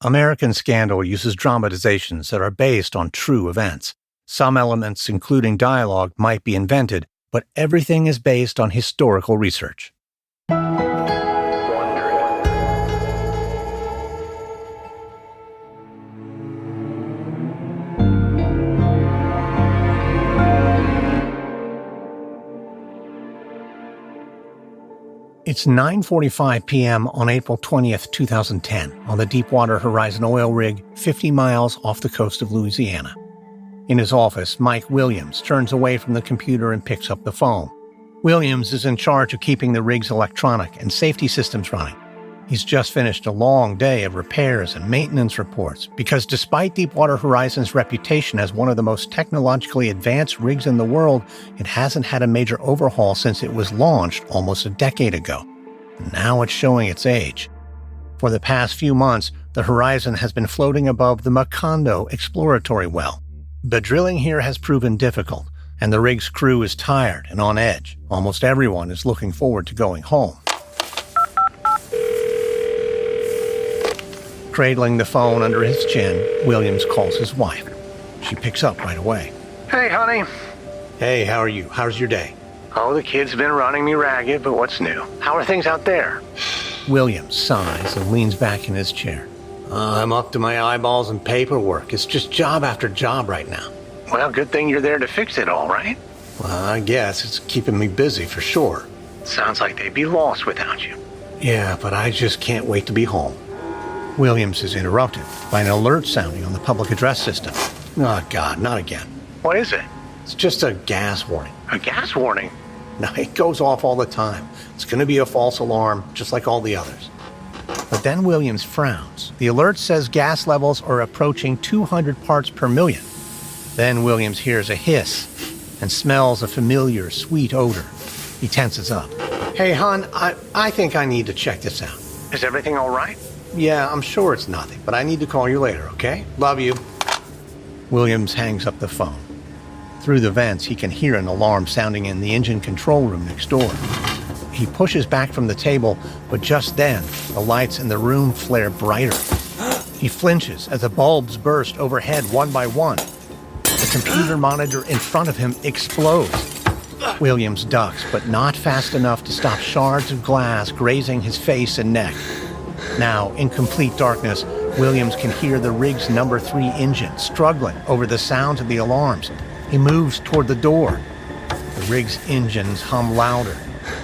American Scandal uses dramatizations that are based on true events. Some elements, including dialogue, might be invented, but everything is based on historical research. It's 9:45 p.m. on April 20th, 2010, on the Deepwater Horizon oil rig 50 miles off the coast of Louisiana. In his office, Mike Williams turns away from the computer and picks up the phone. Williams is in charge of keeping the rig's electronic and safety systems running. He's just finished a long day of repairs and maintenance reports because despite Deepwater Horizon's reputation as one of the most technologically advanced rigs in the world, it hasn't had a major overhaul since it was launched almost a decade ago. And now it's showing its age. For the past few months, the Horizon has been floating above the Macondo exploratory well. The drilling here has proven difficult, and the rig's crew is tired and on edge. Almost everyone is looking forward to going home. Cradling the phone under his chin, Williams calls his wife. She picks up right away. Hey, honey. Hey, how are you? How's your day? Oh, the kid's been running me ragged, but what's new? How are things out there? Williams sighs and leans back in his chair. I'm up to my eyeballs in paperwork. It's just job after job right now. Well, good thing you're there to fix it all, right? Well, I guess it's keeping me busy for sure. Sounds like they'd be lost without you. Yeah, but I just can't wait to be home. Williams is interrupted by an alert sounding on the public address system. Oh, God, not again. What is it? It's just a gas warning. A gas warning? No, it goes off all the time. It's going to be a false alarm, just like all the others. But then Williams frowns. The alert says gas levels are approaching 200 parts per million. Then Williams hears a hiss and smells a familiar, sweet odor. He tenses up. Hey, hon, I think I need to check this out. Is everything all right? Yeah, I'm sure it's nothing, but I need to call you later, okay? Love you. Williams hangs up the phone. Through the vents, he can hear an alarm sounding in the engine control room next door. He pushes back from the table, but just then, the lights in the room flare brighter. He flinches as the bulbs burst overhead one by one. The computer monitor in front of him explodes. Williams ducks, but not fast enough to stop shards of glass grazing his face and neck. Now, in complete darkness, Williams can hear the rig's number 3 engine struggling over the sounds of the alarms. He moves toward the door. The rig's engines hum louder.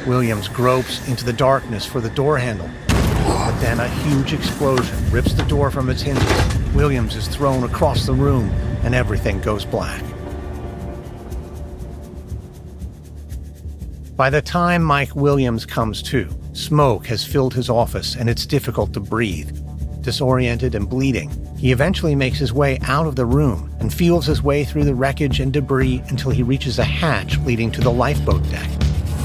Williams gropes into the darkness for the door handle. But then a huge explosion rips the door from its hinges. Williams is thrown across the room, and everything goes black. By the time Mike Williams comes to, smoke has filled his office and it's difficult to breathe. Disoriented and bleeding, he eventually makes his way out of the room and feels his way through the wreckage and debris until he reaches a hatch leading to the lifeboat deck.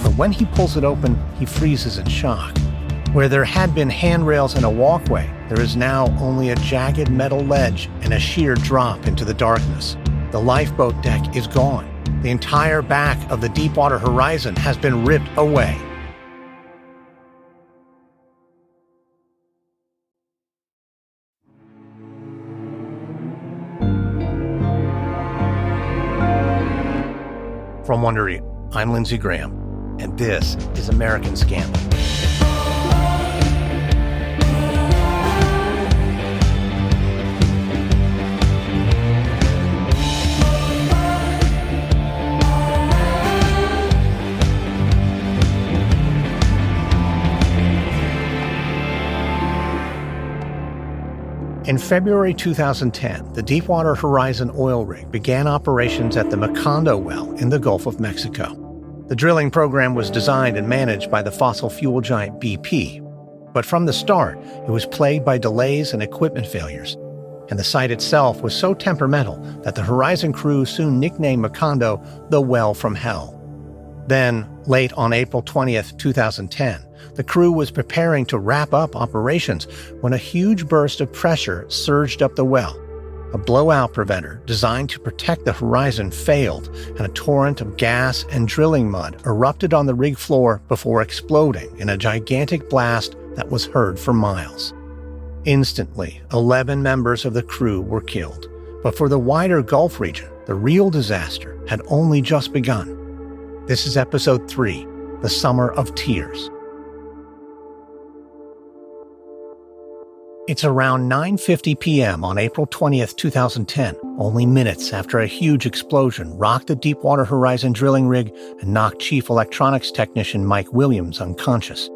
But when he pulls it open, he freezes in shock. Where there had been handrails and a walkway, there is now only a jagged metal ledge and a sheer drop into the darkness. The lifeboat deck is gone. The entire back of the Deepwater Horizon has been ripped away. From Wondery, I'm Lindsey Graham, and this is American Scandal. In February 2010, the Deepwater Horizon oil rig began operations at the Macondo well in the Gulf of Mexico. The drilling program was designed and managed by the fossil fuel giant BP, but from the start, it was plagued by delays and equipment failures. And the site itself was so temperamental that the Horizon crew soon nicknamed Macondo the Well from Hell. Then, late on April 20th, 2010, the crew was preparing to wrap up operations when a huge burst of pressure surged up the well. A blowout preventer designed to protect the Horizon failed, and a torrent of gas and drilling mud erupted on the rig floor before exploding in a gigantic blast that was heard for miles. Instantly, 11 members of the crew were killed. But for the wider Gulf region, the real disaster had only just begun. This is Episode 3, The Summer of Tears. It's around 9:50 p.m. on April 20th, 2010, only minutes after a huge explosion rocked the Deepwater Horizon drilling rig and knocked Chief Electronics Technician Mike Williams unconscious.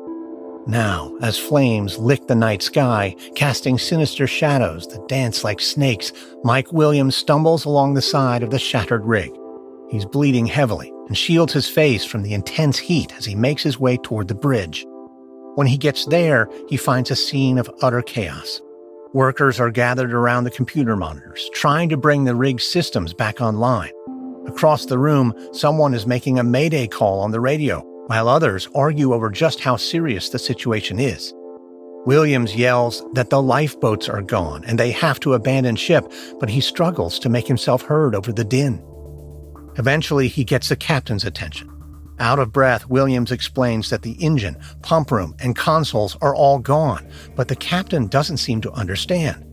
Now, as flames lick the night sky, casting sinister shadows that dance like snakes, Mike Williams stumbles along the side of the shattered rig. He's bleeding heavily and shields his face from the intense heat as he makes his way toward the bridge. When he gets there, he finds a scene of utter chaos. Workers are gathered around the computer monitors, trying to bring the rig's systems back online. Across the room, someone is making a mayday call on the radio, while others argue over just how serious the situation is. Williams yells that the lifeboats are gone and they have to abandon ship, but he struggles to make himself heard over the din. Eventually, he gets the captain's attention. Out of breath, Williams explains that the engine, pump room, and consoles are all gone, but the captain doesn't seem to understand.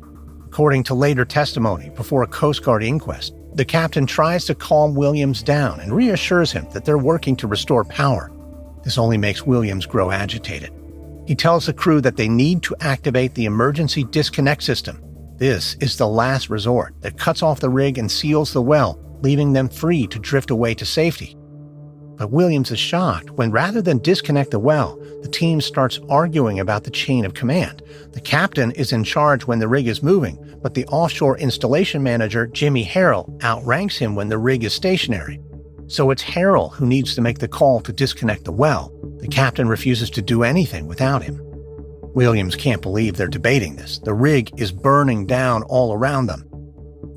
According to later testimony before a Coast Guard inquest, the captain tries to calm Williams down and reassures him that they're working to restore power. This only makes Williams grow agitated. He tells the crew that they need to activate the emergency disconnect system. This is the last resort that cuts off the rig and seals the well, leaving them free to drift away to safety. But Williams is shocked when, rather than disconnect the well, the team starts arguing about the chain of command. The captain is in charge when the rig is moving, but the offshore installation manager, Jimmy Harrell, outranks him when the rig is stationary. So it's Harrell who needs to make the call to disconnect the well. The captain refuses to do anything without him. Williams can't believe they're debating this. The rig is burning down all around them.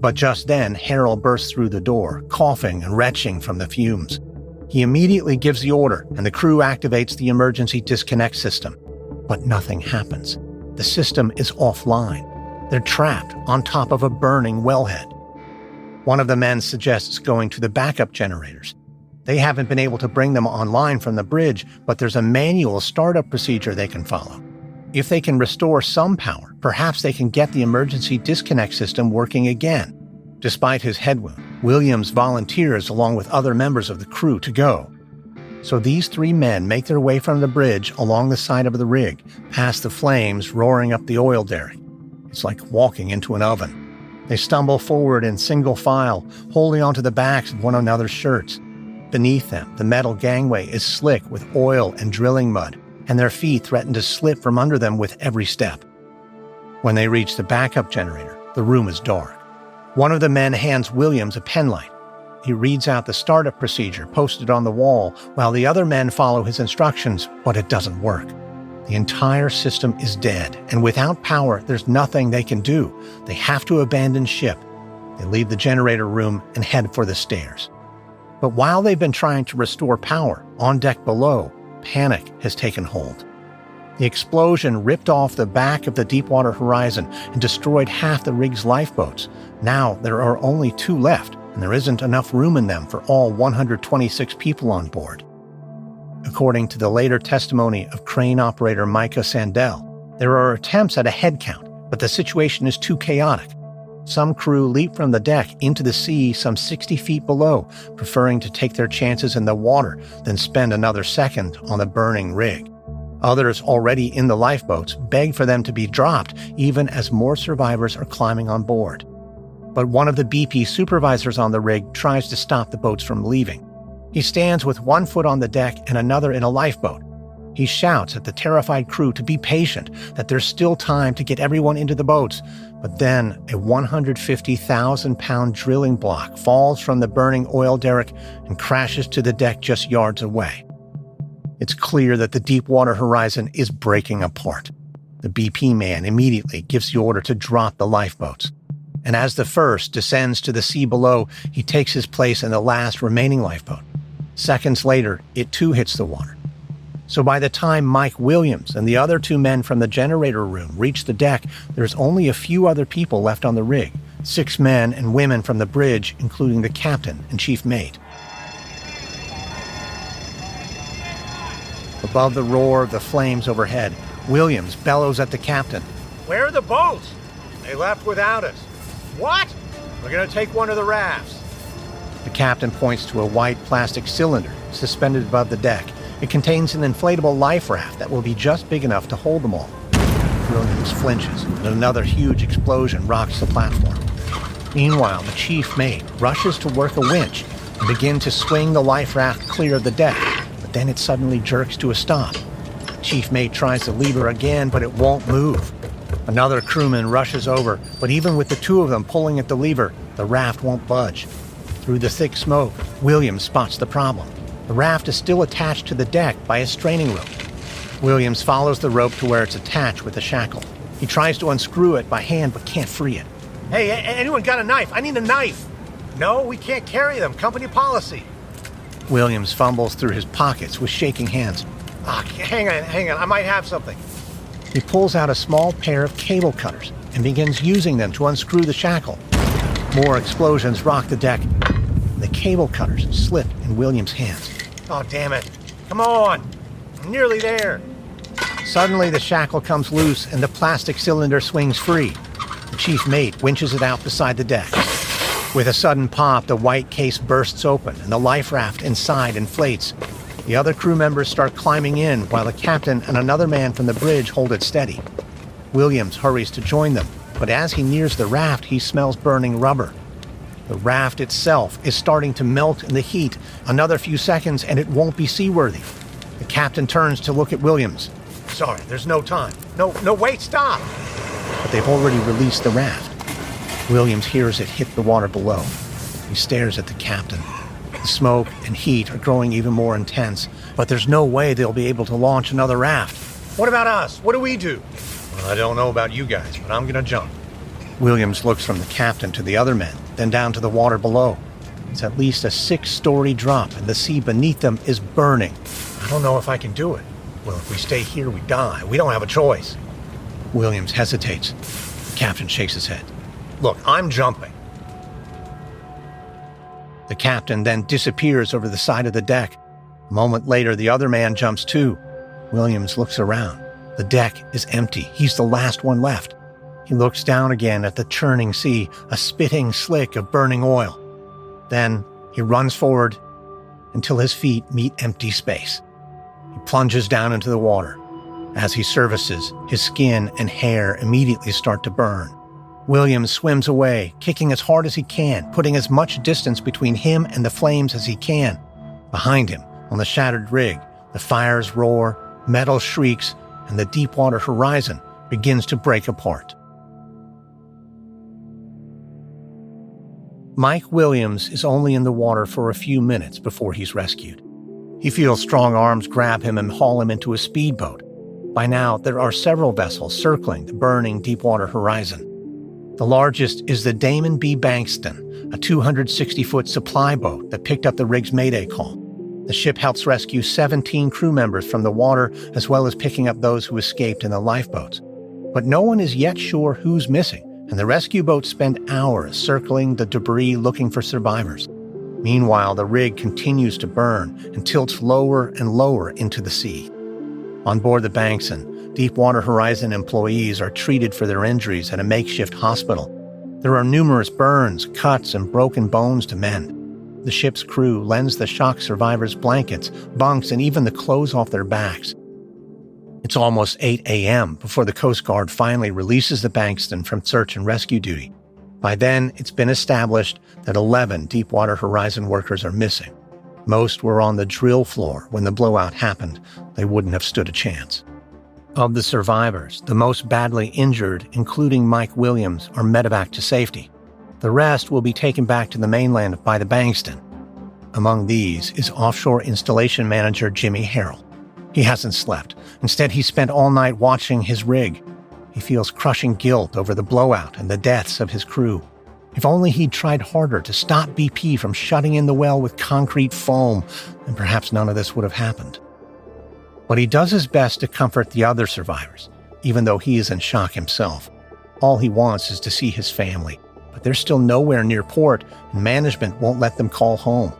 But just then, Harrell bursts through the door, coughing and retching from the fumes. He immediately gives the order, and the crew activates the emergency disconnect system. But nothing happens. The system is offline. They're trapped on top of a burning wellhead. One of the men suggests going to the backup generators. They haven't been able to bring them online from the bridge, but there's a manual startup procedure they can follow. If they can restore some power, perhaps they can get the emergency disconnect system working again. Despite his head wound, Williams volunteers along with other members of the crew to go. So these three men make their way from the bridge along the side of the rig, past the flames roaring up the oil derrick. It's like walking into an oven. They stumble forward in single file, holding onto the backs of one another's shirts. Beneath them, the metal gangway is slick with oil and drilling mud, and their feet threaten to slip from under them with every step. When they reach the backup generator, the room is dark. One of the men hands Williams a penlight. He reads out the startup procedure posted on the wall, while the other men follow his instructions, but it doesn't work. The entire system is dead, and without power, there's nothing they can do. They have to abandon ship. They leave the generator room and head for the stairs. But while they've been trying to restore power, on deck below, panic has taken hold. The explosion ripped off the back of the Deepwater Horizon and destroyed half the rig's lifeboats. Now there are only 2 left, and there isn't enough room in them for all 126 people on board. According to the later testimony of crane operator Micah Sandell, there are attempts at a head count, but the situation is too chaotic. Some crew leap from the deck into the sea some 60 feet below, preferring to take their chances in the water than spend another second on the burning rig. Others already in the lifeboats beg for them to be dropped, even as more survivors are climbing on board. But one of the BP supervisors on the rig tries to stop the boats from leaving. He stands with one foot on the deck and another in a lifeboat. He shouts at the terrified crew to be patient, that there's still time to get everyone into the boats. But then a 150,000-pound drilling block falls from the burning oil derrick and crashes to the deck just yards away. It's clear that the Deepwater Horizon is breaking apart. The BP man immediately gives the order to drop the lifeboats. And as the first descends to the sea below, he takes his place in the last remaining lifeboat. Seconds later, it too hits the water. So by the time Mike Williams and the other 2 men from the generator room reach the deck, there's only a few other people left on the rig, 6 men and women from the bridge, including the captain and chief mate. Above the roar of the flames overhead, Williams bellows at the captain. Where are the boats? They left without us. What? We're going to take one of the rafts. The captain points to a white plastic cylinder suspended above the deck. It contains an inflatable life raft that will be just big enough to hold them all. Williams flinches, and another huge explosion rocks the platform. Meanwhile, the chief mate rushes to work a winch and begin to swing the life raft clear of the deck, but then it suddenly jerks to a stop. Chief mate tries the lever again, but it won't move. Another crewman rushes over, but even with the two of them pulling at the lever, the raft won't budge. Through the thick smoke, Williams spots the problem. The raft is still attached to the deck by a straining rope. Williams follows the rope to where it's attached with a shackle. He tries to unscrew it by hand but can't free it. Hey, anyone got a knife? I need a knife. No, we can't carry them. Company policy. Williams fumbles through his pockets with shaking hands. Hang on. I might have something. He pulls out a small pair of cable cutters and begins using them to unscrew the shackle. More explosions rock the deck. The cable cutters slip in Williams' hands. Oh, damn it. Come on. I'm nearly there. Suddenly, the shackle comes loose and the plastic cylinder swings free. The chief mate winches it out beside the deck. With a sudden pop, the white case bursts open and the life raft inside inflates. The other crew members start climbing in while the captain and another man from the bridge hold it steady. Williams hurries to join them, but as he nears the raft, he smells burning rubber. The raft itself is starting to melt in the heat. Another few seconds and it won't be seaworthy. The captain turns to look at Williams. Sorry, there's no time. No, wait, stop! But they've already released the raft. Williams hears it hit the water below. He stares at the captain. The smoke and heat are growing even more intense, but there's no way they'll be able to launch another raft. What about us? What do we do? Well, I don't know about you guys, but I'm gonna jump. Williams looks from the captain to the other men, then down to the water below. It's at least a 6-story drop, and the sea beneath them is burning. I don't know if I can do it. Well, if we stay here, we die. We don't have a choice. Williams hesitates. The captain shakes his head. Look, I'm jumping. The captain then disappears over the side of the deck. A moment later, the other man jumps too. Williams looks around. The deck is empty. He's the last one left. He looks down again at the churning sea, a spitting slick of burning oil. Then he runs forward until his feet meet empty space. He plunges down into the water. As he surfaces, his skin and hair immediately start to burn. Williams swims away, kicking as hard as he can, putting as much distance between him and the flames as he can. Behind him, on the shattered rig, the fires roar, metal shrieks, and the Deepwater Horizon begins to break apart. Mike Williams is only in the water for a few minutes before he's rescued. He feels strong arms grab him and haul him into a speedboat. By now, there are several vessels circling the burning Deepwater Horizon. The largest is the Damon B. Bankston, a 260-foot supply boat that picked up the rig's mayday call. The ship helps rescue 17 crew members from the water, as well as picking up those who escaped in the lifeboats. But no one is yet sure who's missing, and the rescue boats spend hours circling the debris looking for survivors. Meanwhile, the rig continues to burn and tilts lower and lower into the sea. On board the Bankston, Deepwater Horizon employees are treated for their injuries at a makeshift hospital. There are numerous burns, cuts, and broken bones to mend. The ship's crew lends the shock survivors blankets, bunks, and even the clothes off their backs. It's almost 8 a.m. before the Coast Guard finally releases the Bankston from search and rescue duty. By then, it's been established that 11 Deepwater Horizon workers are missing. Most were on the drill floor when the blowout happened. They wouldn't have stood a chance. Of the survivors, the most badly injured, including Mike Williams, are medevac to safety. The rest will be taken back to the mainland by the Bankston. Among these is offshore installation manager Jimmy Harrell. He hasn't slept. Instead, he spent all night watching his rig. He feels crushing guilt over the blowout and the deaths of his crew. If only he'd tried harder to stop BP from shutting in the well with concrete foam, then perhaps none of this would have happened. But he does his best to comfort the other survivors, even though he is in shock himself. All he wants is to see his family, but they're still nowhere near port, and management won't let them call home.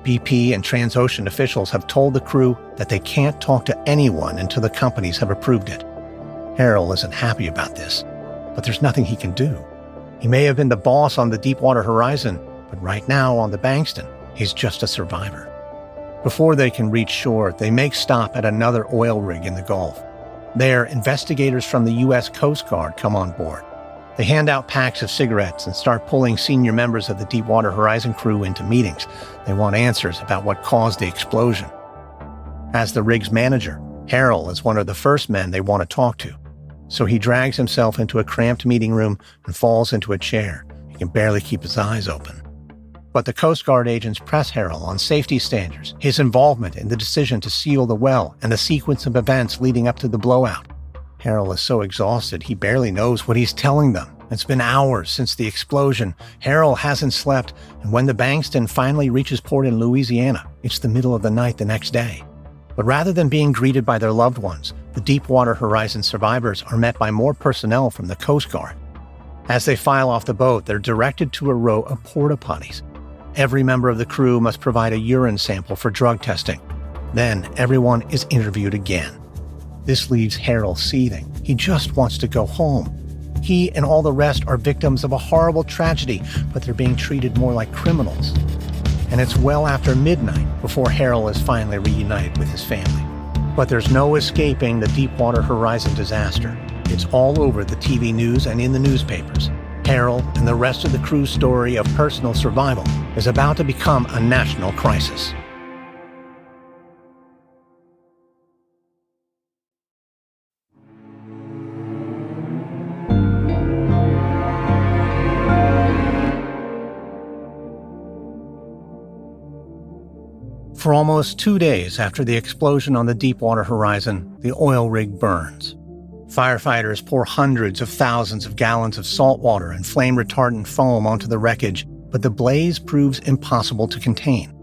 BP and Transocean officials have told the crew that they can't talk to anyone until the companies have approved it. Harrell isn't happy about this. but there's nothing he can do. He may have been the boss on the Deepwater Horizon, but right now on the Bankston, he's just a survivor. Before they can reach shore, they make stop at another oil rig in the Gulf. There, investigators from the U.S. Coast Guard come on board. They hand out packs of cigarettes and start pulling senior members of the Deepwater Horizon crew into meetings. They want answers about what caused the explosion. As the rig's manager, Harold is one of the first men they want to talk to. So he drags himself into a cramped meeting room and falls into a chair. He can barely keep his eyes open. But the Coast Guard agents press Harold on safety standards, his involvement in the decision to seal the well, and the sequence of events leading up to the blowout. Harold is so exhausted he barely knows what he's telling them. It's been hours since the explosion. Harold hasn't slept, and when the Bankston finally reaches port in Louisiana, it's the middle of the night the next day. But rather than being greeted by their loved ones, the Deepwater Horizon survivors are met by more personnel from the Coast Guard. As they file off the boat, they're directed to a row of porta potties. Every member of the crew must provide a urine sample for drug testing. Then everyone is interviewed again. This leaves Harold seething. He just wants to go home. He and all the rest are victims of a horrible tragedy, but they're being treated more like criminals. And it's well after midnight before Harold is finally reunited with his family. But there's no escaping the Deepwater Horizon disaster. It's all over the TV news and in the newspapers. Harold and the rest of the crew's story of personal survival is about to become a national crisis. For almost 2 days after the explosion on the Deepwater Horizon, the oil rig burns. Firefighters pour hundreds of thousands of gallons of salt water and flame-retardant foam onto the wreckage, but the blaze proves impossible to contain.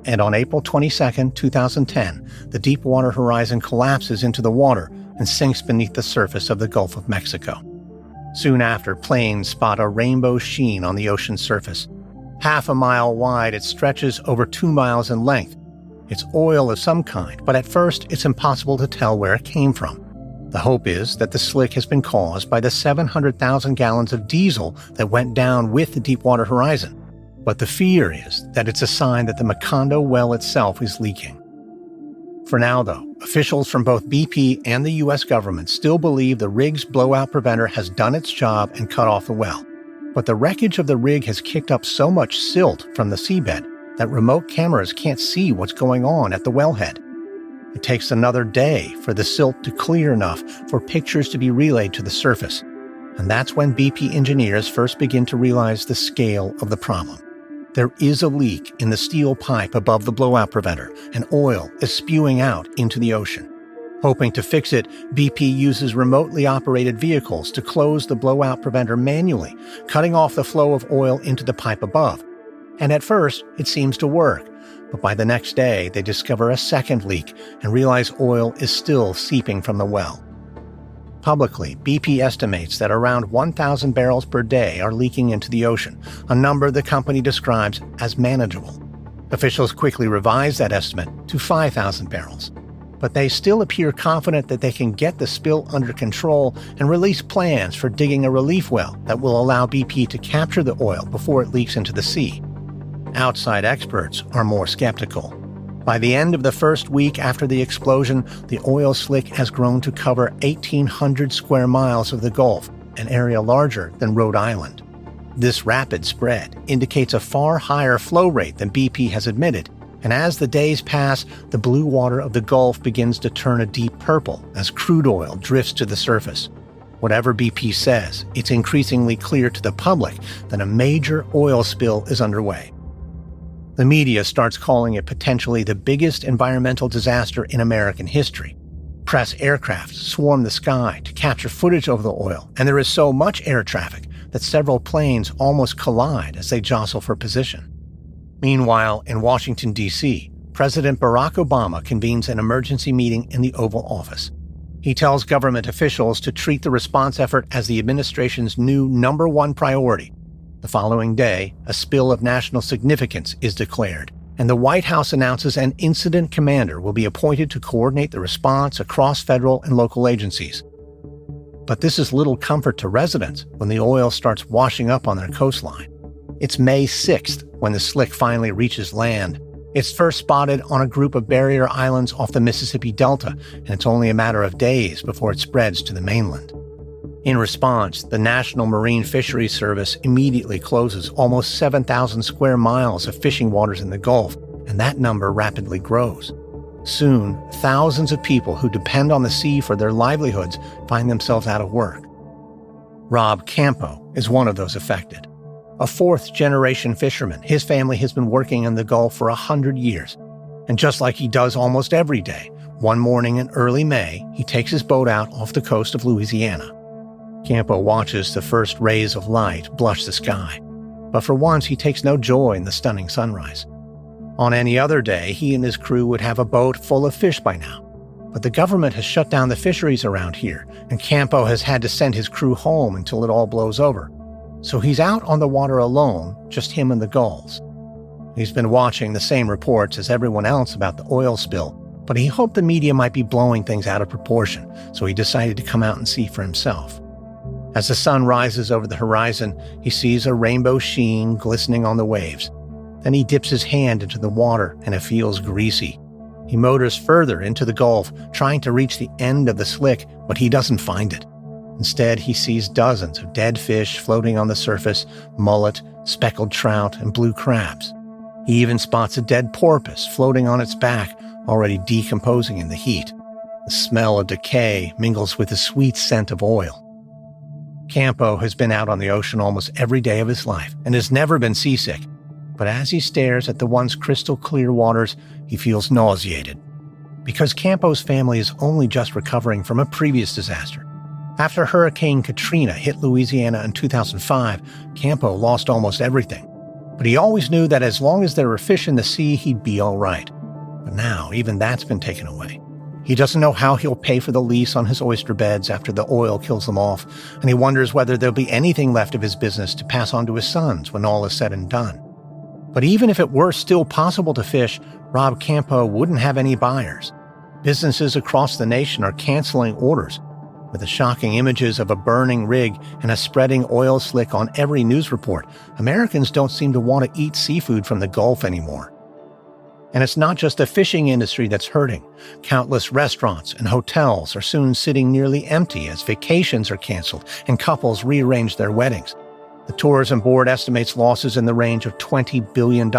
And on April 22, 2010, the Deepwater Horizon collapses into the water and sinks beneath the surface of the Gulf of Mexico. Soon after, planes spot a rainbow sheen on the ocean's surface. Half a mile wide, it stretches over 2 miles in length. It's oil of some kind, but at first it's impossible to tell where it came from. The hope is that the slick has been caused by the 700,000 gallons of diesel that went down with the Deepwater Horizon. But the fear is that it's a sign that the Macondo well itself is leaking. For now, though, officials from both BP and the U.S. government still believe the rig's blowout preventer has done its job and cut off the well. But the wreckage of the rig has kicked up so much silt from the seabed that remote cameras can't see what's going on at the wellhead. It takes another day for the silt to clear enough for pictures to be relayed to the surface. And that's when BP engineers first begin to realize the scale of the problem. There is a leak in the steel pipe above the blowout preventer, and oil is spewing out into the ocean. Hoping to fix it, BP uses remotely operated vehicles to close the blowout preventer manually, cutting off the flow of oil into the pipe above. And at first, it seems to work. But by the next day, they discover a second leak and realize oil is still seeping from the well. Publicly, BP estimates that around 1,000 barrels per day are leaking into the ocean, a number the company describes as manageable. Officials quickly revise that estimate to 5,000 barrels. But they still appear confident that they can get the spill under control and release plans for digging a relief well that will allow BP to capture the oil before it leaks into the sea. Outside experts are more skeptical. By the end of the first week after the explosion, the oil slick has grown to cover 1,800 square miles of the Gulf, an area larger than Rhode Island. This rapid spread indicates a far higher flow rate than BP has admitted, and as the days pass, the blue water of the Gulf begins to turn a deep purple as crude oil drifts to the surface. Whatever BP says, it's increasingly clear to the public that a major oil spill is underway. The media starts calling it potentially the biggest environmental disaster in American history. Press aircraft swarm the sky to capture footage of the oil, and there is so much air traffic that several planes almost collide as they jostle for position. Meanwhile, in Washington, D.C., President Barack Obama convenes an emergency meeting in the Oval Office. He tells government officials to treat the response effort as the administration's new #1 priority. The following day, a spill of national significance is declared, and the White House announces an incident commander will be appointed to coordinate the response across federal and local agencies. But this is little comfort to residents when the oil starts washing up on their coastline. It's May 6th when the slick finally reaches land. It's first spotted on a group of barrier islands off the Mississippi Delta, and it's only a matter of days before it spreads to the mainland. In response, the National Marine Fisheries Service immediately closes almost 7,000 square miles of fishing waters in the Gulf, and that number rapidly grows. Soon, thousands of people who depend on the sea for their livelihoods find themselves out of work. Rob Campo is one of those affected. A fourth-generation fisherman, his family has been working in the Gulf for 100 years. And just like he does almost every day, one morning in early May, he takes his boat out off the coast of Louisiana. Campo watches the first rays of light blush the sky. But for once, he takes no joy in the stunning sunrise. On any other day, he and his crew would have a boat full of fish by now. But the government has shut down the fisheries around here, and Campo has had to send his crew home until it all blows over. So he's out on the water alone, just him and the gulls. He's been watching the same reports as everyone else about the oil spill, but he hoped the media might be blowing things out of proportion, so he decided to come out and see for himself. As the sun rises over the horizon, he sees a rainbow sheen glistening on the waves. Then he dips his hand into the water, and it feels greasy. He motors further into the Gulf, trying to reach the end of the slick, but he doesn't find it. Instead, he sees dozens of dead fish floating on the surface, mullet, speckled trout, and blue crabs. He even spots a dead porpoise floating on its back, already decomposing in the heat. The smell of decay mingles with the sweet scent of oil. Campo has been out on the ocean almost every day of his life and has never been seasick. But as he stares at the once crystal clear waters, he feels nauseated. Because Campo's family is only just recovering from a previous disaster. After Hurricane Katrina hit Louisiana in 2005, Campo lost almost everything. But he always knew that as long as there were fish in the sea, he'd be all right. But now, even that's been taken away. He doesn't know how he'll pay for the lease on his oyster beds after the oil kills them off, and he wonders whether there'll be anything left of his business to pass on to his sons when all is said and done. But even if it were still possible to fish, Rob Campo wouldn't have any buyers. Businesses across the nation are canceling orders. With the shocking images of a burning rig and a spreading oil slick on every news report, Americans don't seem to want to eat seafood from the Gulf anymore. And it's not just the fishing industry that's hurting. Countless restaurants and hotels are soon sitting nearly empty as vacations are canceled and couples rearrange their weddings. The tourism board estimates losses in the range of $20 billion.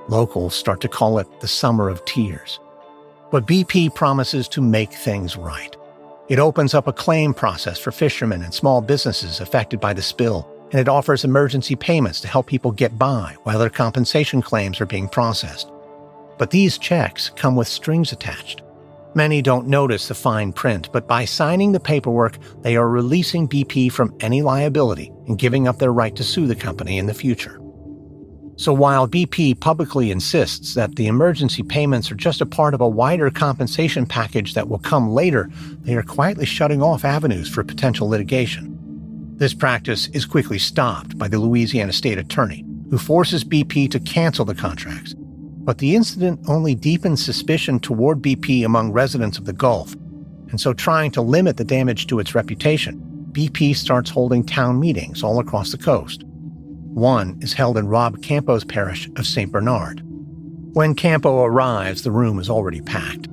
Locals start to call it the summer of tears. But BP promises to make things right. It opens up a claim process for fishermen and small businesses affected by the spill, and it offers emergency payments to help people get by while their compensation claims are being processed. But these checks come with strings attached. Many don't notice the fine print, but by signing the paperwork, they are releasing BP from any liability and giving up their right to sue the company in the future. So while BP publicly insists that the emergency payments are just a part of a wider compensation package that will come later, they are quietly shutting off avenues for potential litigation. This practice is quickly stopped by the Louisiana state attorney, who forces BP to cancel the contracts. But the incident only deepens suspicion toward BP among residents of the Gulf. And so trying to limit the damage to its reputation, BP starts holding town meetings all across the coast. One is held in Rob Campo's parish of St. Bernard. When Campo arrives, the room is already packed.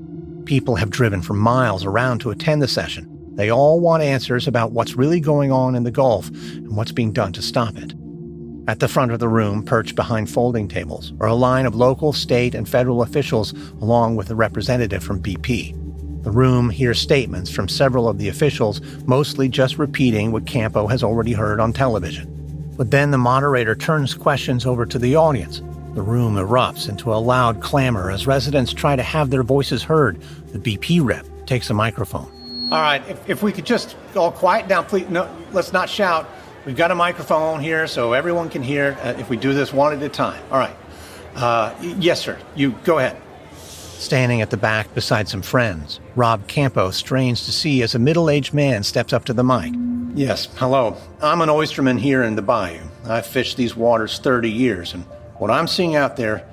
People have driven for miles around to attend the session. They all want answers about what's really going on in the Gulf and what's being done to stop it. At the front of the room, perched behind folding tables, are a line of local, state, and federal officials, along with a representative from BP. The room hears statements from several of the officials, mostly just repeating what Campo has already heard on television. But then the moderator turns questions over to the audience. The room erupts into a loud clamor as residents try to have their voices heard. The BP rep takes a microphone. All right, if we could just all quiet down, please. No, let's not shout. We've got a microphone here so everyone can hear if we do this one at a time. All right. Yes, sir. You go ahead. Standing at the back beside some friends, Rob Campo strains to see as a middle-aged man steps up to the mic. Yes, hello. I'm an oysterman here in the bayou. I've fished these waters 30 years, and what I'm seeing out there,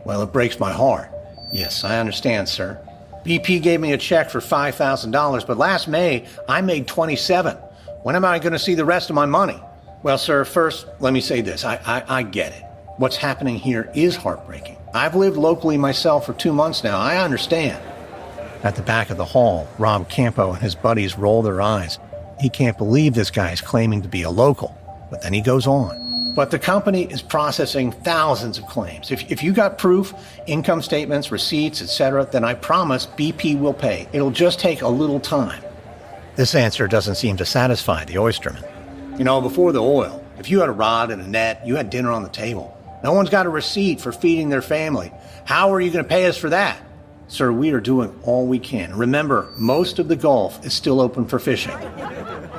well, it breaks my heart. Yes, I understand, sir. BP gave me a check for $5,000, but last May, I made $27,000. When am I going to see the rest of my money? Well, sir, first, let me say this. I get it. What's happening here is heartbreaking. I've lived locally myself for 2 months now. I understand. At the back of the hall, Rob Campo and his buddies roll their eyes. He can't believe this guy is claiming to be a local. But then he goes on. But the company is processing thousands of claims. If you got proof, income statements, receipts, etc., then I promise BP will pay. It'll just take a little time. This answer doesn't seem to satisfy the oysterman. You know, before the oil, if you had a rod and a net, you had dinner on the table. No one's got a receipt for feeding their family. How are you going to pay us for that? Sir, we are doing all we can. Remember, most of the Gulf is still open for fishing.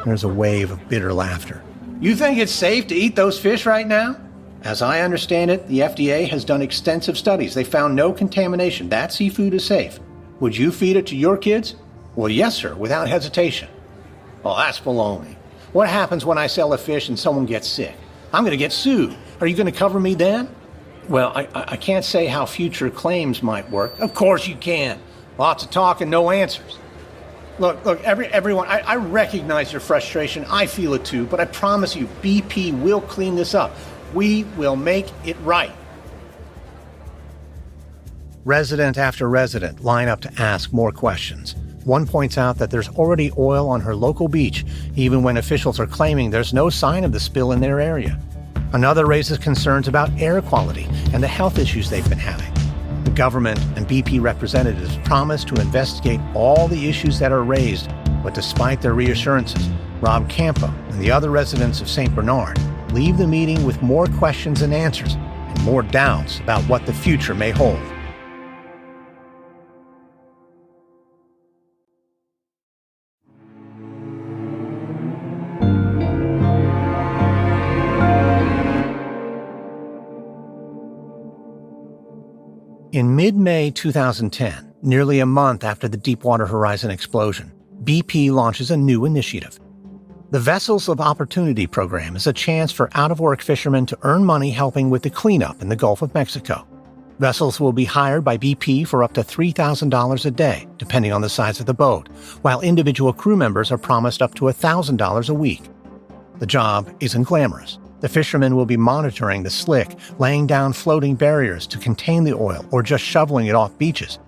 There's a wave of bitter laughter. You think it's safe to eat those fish right now? As I understand it, the FDA has done extensive studies. They found no contamination. That seafood is safe. Would you feed it to your kids? Well, yes, sir, without hesitation. Oh, that's baloney. What happens when I sell a fish and someone gets sick? I'm going to get sued. Are you going to cover me then? Well, I can't say how future claims might work. Of course you can. Lots of talk and no answers. Look, everyone, I recognize your frustration. I feel it too, but I promise you, BP will clean this up. We will make it right. Resident after resident line up to ask more questions. One points out that there's already oil on her local beach, even when officials are claiming there's no sign of the spill in their area. Another raises concerns about air quality and the health issues they've been having. The government and BP representatives promise to investigate all the issues that are raised, but despite their reassurances, Rob Campo and the other residents of St. Bernard leave the meeting with more questions than answers and more doubts about what the future may hold. In mid-May 2010, nearly a month after the Deepwater Horizon explosion, BP launches a new initiative. The Vessels of Opportunity program is a chance for out-of-work fishermen to earn money helping with the cleanup in the Gulf of Mexico. Vessels will be hired by BP for up to $3,000 a day, depending on the size of the boat, while individual crew members are promised up to $1,000 a week. The job isn't glamorous. The fishermen will be monitoring the slick, laying down floating barriers to contain the oil, or just shoveling it off beaches.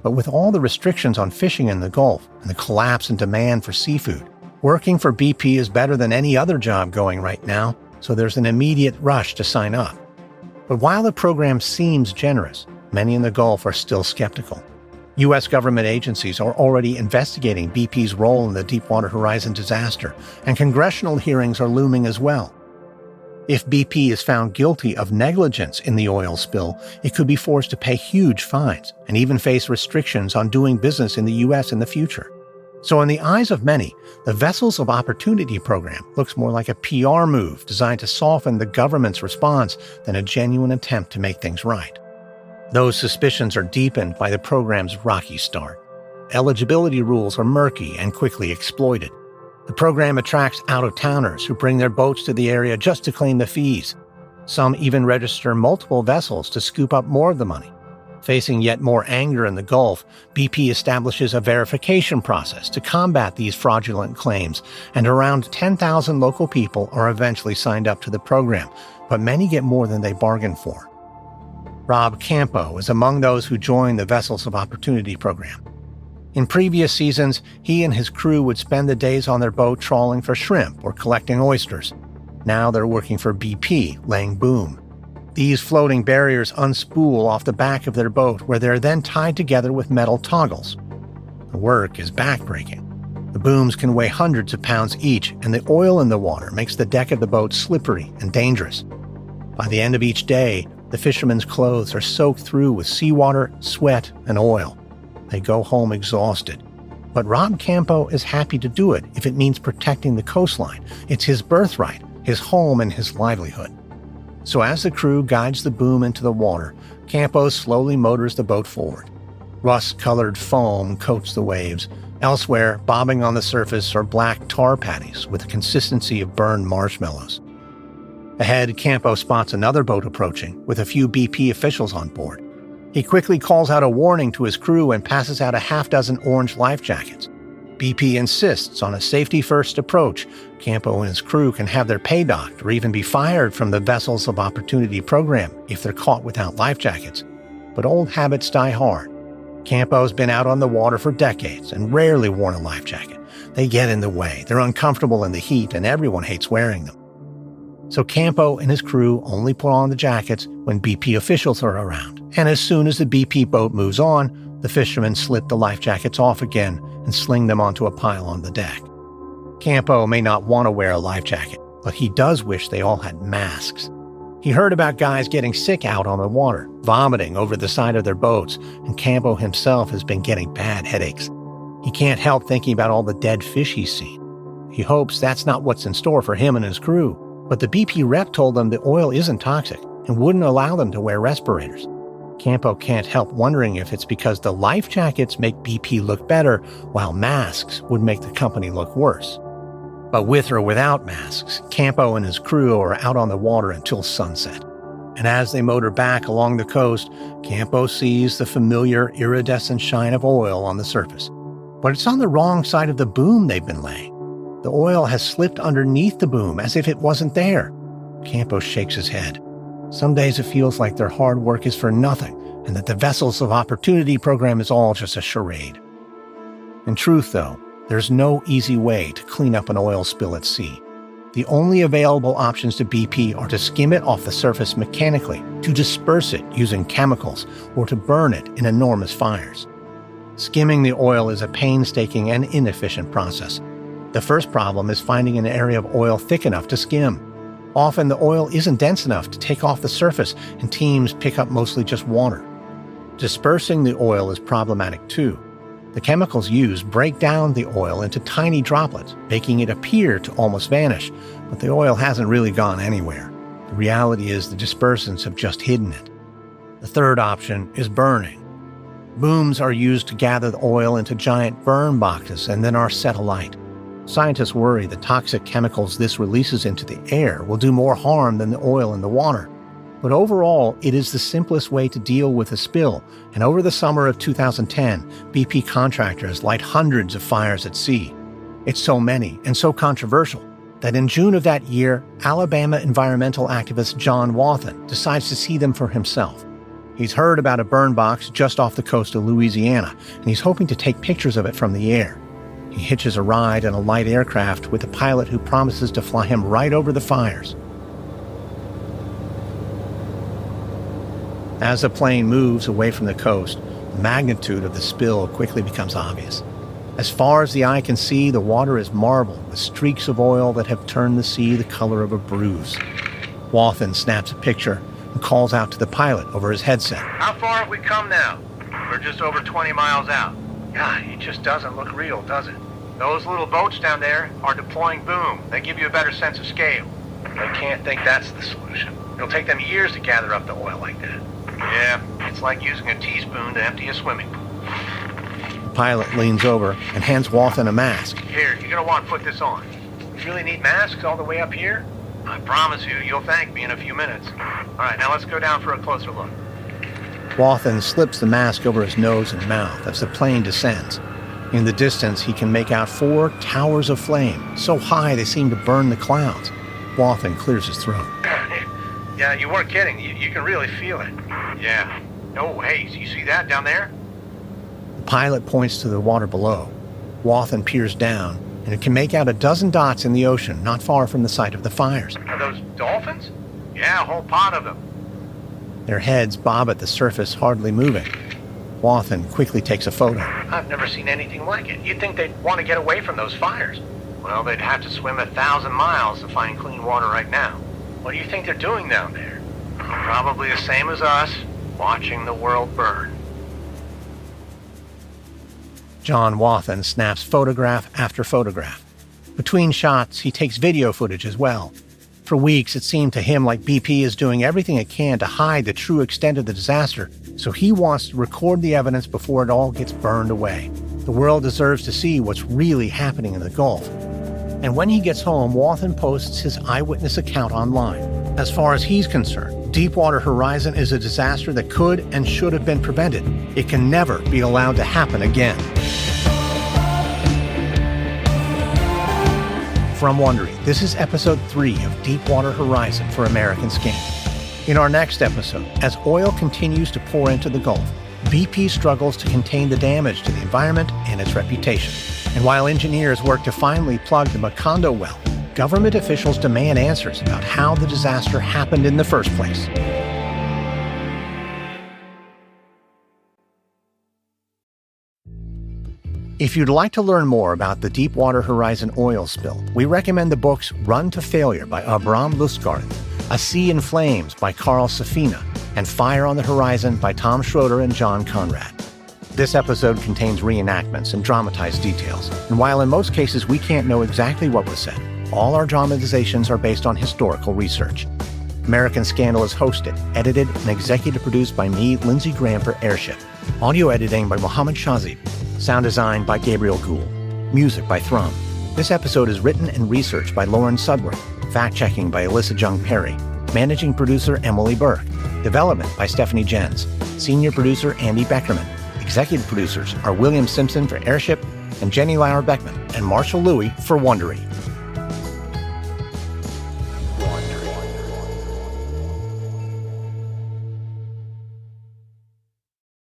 But with all the restrictions on fishing in the Gulf and the collapse in demand for seafood, working for BP is better than any other job going right now, so there's an immediate rush to sign up. But while the program seems generous, many in the Gulf are still skeptical. U.S. government agencies are already investigating BP's role in the Deepwater Horizon disaster, and congressional hearings are looming as well. If BP is found guilty of negligence in the oil spill, it could be forced to pay huge fines and even face restrictions on doing business in the U.S. in the future. So in the eyes of many, the Vessels of Opportunity program looks more like a PR move designed to soften the government's response than a genuine attempt to make things right. Those suspicions are deepened by the program's rocky start. Eligibility rules are murky and quickly exploited. The program attracts out-of-towners who bring their boats to the area just to claim the fees. Some even register multiple vessels to scoop up more of the money. Facing yet more anger in the Gulf, BP establishes a verification process to combat these fraudulent claims, and around 10,000 local people are eventually signed up to the program, but many get more than they bargained for. Rob Campo is among those who joined the Vessels of Opportunity program. In previous seasons, he and his crew would spend the days on their boat trawling for shrimp or collecting oysters. Now they're working for BP, laying boom. These floating barriers unspool off the back of their boat, where they're then tied together with metal toggles. The work is backbreaking. The booms can weigh hundreds of pounds each, and the oil in the water makes the deck of the boat slippery and dangerous. By the end of each day, the fishermen's clothes are soaked through with seawater, sweat, and oil. They go home exhausted. But Rob Campo is happy to do it if it means protecting the coastline. It's his birthright, his home, and his livelihood. So as the crew guides the boom into the water, Campo slowly motors the boat forward. Rust-colored foam coats the waves. Elsewhere, bobbing on the surface are black tar patties with the consistency of burned marshmallows. Ahead, Campo spots another boat approaching with a few BP officials on board. He quickly calls out a warning to his crew and passes out a half-dozen orange life jackets. BP insists on a safety-first approach. Campo and his crew can have their pay docked or even be fired from the Vessels of Opportunity program if they're caught without life jackets. But old habits die hard. Campo's been out on the water for decades and rarely worn a life jacket. They get in the way, they're uncomfortable in the heat, and everyone hates wearing them. So Campo and his crew only put on the jackets when BP officials are around. And as soon as the BP boat moves on, the fishermen slip the life jackets off again and sling them onto a pile on the deck. Campo may not want to wear a life jacket, but he does wish they all had masks. He heard about guys getting sick out on the water, vomiting over the side of their boats, and Campo himself has been getting bad headaches. He can't help thinking about all the dead fish he's seen. He hopes that's not what's in store for him and his crew, but the BP rep told them the oil isn't toxic and wouldn't allow them to wear respirators. Campo can't help wondering if it's because the life jackets make BP look better, while masks would make the company look worse. But with or without masks, Campo and his crew are out on the water until sunset. And as they motor back along the coast, Campo sees the familiar iridescent shine of oil on the surface. But it's on the wrong side of the boom they've been laying. The oil has slipped underneath the boom as if it wasn't there. Campo shakes his head. Some days it feels like their hard work is for nothing, and that the Vessels of Opportunity program is all just a charade. In truth, though, there's no easy way to clean up an oil spill at sea. The only available options to BP are to skim it off the surface mechanically, to disperse it using chemicals, or to burn it in enormous fires. Skimming the oil is a painstaking and inefficient process. The first problem is finding an area of oil thick enough to skim. Often the oil isn't dense enough to take off the surface, and teams pick up mostly just water. Dispersing the oil is problematic too. The chemicals used break down the oil into tiny droplets, making it appear to almost vanish, but the oil hasn't really gone anywhere. The reality is the dispersants have just hidden it. The third option is burning. Booms are used to gather the oil into giant burn boxes and then are set alight. Scientists worry the toxic chemicals this releases into the air will do more harm than the oil in the water. But overall, it is the simplest way to deal with a spill, and over the summer of 2010, BP contractors light hundreds of fires at sea. It's so many and so controversial that in June of that year, Alabama environmental activist John Wathen decides to see them for himself. He's heard about a burn box just off the coast of Louisiana, and he's hoping to take pictures of it from the air. He hitches a ride in a light aircraft with a pilot who promises to fly him right over the fires. As the plane moves away from the coast, the magnitude of the spill quickly becomes obvious. As far as the eye can see, the water is marble with streaks of oil that have turned the sea the color of a bruise. Wathen snaps a picture and calls out to the pilot over his headset. How far have we come now? We're just over 20 miles out. Yeah, it just doesn't look real, does it? Those little boats down there are deploying boom. They give you a better sense of scale. They can't think that's the solution. It'll take them years to gather up the oil like that. Yeah, it's like using a teaspoon to empty a swimming pool. The pilot leans over and hands Wathen a mask. Here, you're gonna want to put this on. You really need masks all the way up here? I promise you, you'll thank me in a few minutes. All right, now let's go down for a closer look. Wathen slips the mask over his nose and mouth as the plane descends. In the distance, he can make out 4 towers of flame, so high they seem to burn the clouds. Wathen clears his throat. Yeah, you weren't kidding. You can really feel it. Yeah. Oh, hey, you see that down there? The pilot points to the water below. Wathen peers down, and it can make out a dozen dots in the ocean not far from the site of the fires. Are those dolphins? Yeah, a whole pod of them. Their heads bob at the surface, hardly moving. Wathen quickly takes a photo. I've never seen anything like it. You'd think they'd want to get away from those fires. Well, they'd have to swim 1,000 miles to find clean water right now. What do you think they're doing down there? Probably the same as us, watching the world burn. John Wathen snaps photograph after photograph. Between shots, he takes video footage as well. For weeks, it seemed to him like BP is doing everything it can to hide the true extent of the disaster, so he wants to record the evidence before it all gets burned away. The world deserves to see what's really happening in the Gulf. And when he gets home, Wathen posts his eyewitness account online. As far as he's concerned, Deepwater Horizon is a disaster that could and should have been prevented. It can never be allowed to happen again. From Wondery, this is episode 3 of Deepwater Horizon for American Scan. In our next episode, as oil continues to pour into the Gulf, BP struggles to contain the damage to the environment and its reputation. And while engineers work to finally plug the Macondo well, government officials demand answers about how the disaster happened in the first place. If you'd like to learn more about the Deepwater Horizon oil spill, we recommend the books Run to Failure by Abram Lustgarten, A Sea in Flames by Carl Safina, and Fire on the Horizon by Tom Schroeder and John Conrad. This episode contains reenactments and dramatized details, and while in most cases we can't know exactly what was said, all our dramatizations are based on historical research. American Scandal is hosted, edited, and executive produced by me, Lindsey Graham, for Airship. Audio editing by Mohammed Shazib. Sound design by Gabriel Gould. Music by Thrum. This episode is written and researched by Lauren Sudworth. Fact-checking by Alyssa Jung Perry. Managing producer Emily Burke. Development by Stephanie Jens. Senior producer Andy Beckerman. Executive producers are William Simpson for Airship and Jenny Lauer Beckman and Marshall Louie for Wondery.